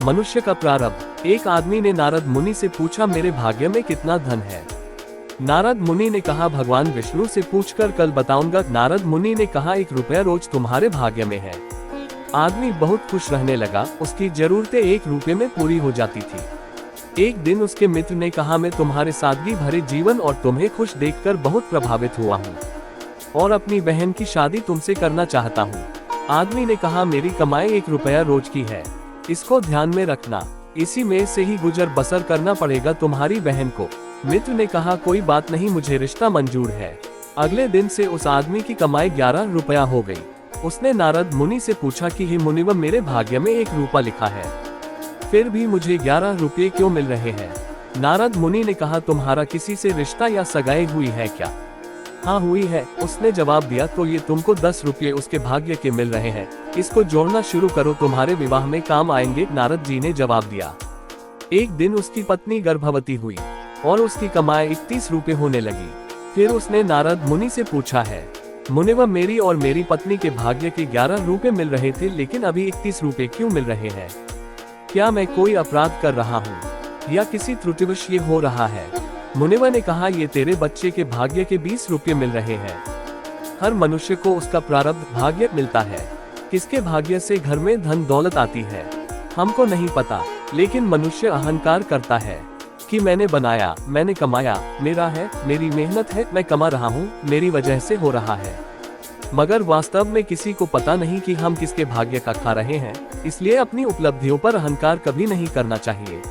मनुष्य का प्रारब्ध। एक आदमी ने नारद मुनि से पूछा, मेरे भाग्य में कितना धन है? नारद मुनि ने कहा, भगवान विष्णु से पूछकर कल बताऊंगा। नारद मुनि ने कहा, 1 रुपया रोज तुम्हारे भाग्य में है। आदमी बहुत खुश रहने लगा, उसकी जरूरतें 1 रुपये में पूरी हो जाती थी। एक दिन उसके मित्र ने कहा, मैं तुम्हारे सादगी भरे जीवन और तुम्हें खुश देखकर बहुत प्रभावित हुआ हूँ और अपनी बहन की शादी तुमसे करना चाहता हूँ। आदमी ने कहा, मेरी कमाई 1 रुपया रोज की है, इसको ध्यान में रखना, इसी में से ही गुजर बसर करना पड़ेगा तुम्हारी बहन को। मित्र ने कहा, कोई बात नहीं, मुझे रिश्ता मंजूर है। अगले दिन से उस आदमी की कमाई 11 रुपया हो गई। उसने नारद मुनि से पूछा कि हे मुनिवर, मेरे भाग्य में 1 रुपया लिखा है, फिर भी मुझे 11 रुपये क्यों मिल रहे हैं? नारद मुनि ने कहा, तुम्हारा किसी से रिश्ता या सगाई हुई है क्या? हाँ हुई है, उसने जवाब दिया। तो ये तुमको 10 रुपये उसके भाग्य के मिल रहे हैं, इसको जोड़ना शुरू करो, तुम्हारे विवाह में काम आएंगे। नारद जी ने जवाब दिया। एक दिन उसकी पत्नी गर्भवती हुई और उसकी कमाई 31 रुपये होने लगी। फिर उसने नारद मुनि से पूछा है, मुनिवर, मेरी और मेरी पत्नी के भाग्य के 11 रुपये मिल रहे थे, लेकिन अभी 31 रुपये क्यों मिल रहे हैं? क्या मैं कोई अपराध कर रहा हूँ या किसी त्रुटिवश ये हो रहा है? मुनिवर ने कहा, ये तेरे बच्चे के भाग्य के 20 रुपये मिल रहे हैं। हर मनुष्य को उसका प्रारब्ध भाग्य मिलता है। किसके भाग्य से घर में धन दौलत आती है हमको नहीं पता, लेकिन मनुष्य अहंकार करता है कि मैंने बनाया, मैंने कमाया, मेरा है, मेरी मेहनत है, मैं कमा रहा हूँ, मेरी वजह से हो रहा है। मगर वास्तव में किसी को पता नहीं कि हम किसके भाग्य का खा रहे हैं। इसलिए अपनी उपलब्धियों पर अहंकार कभी नहीं करना चाहिए।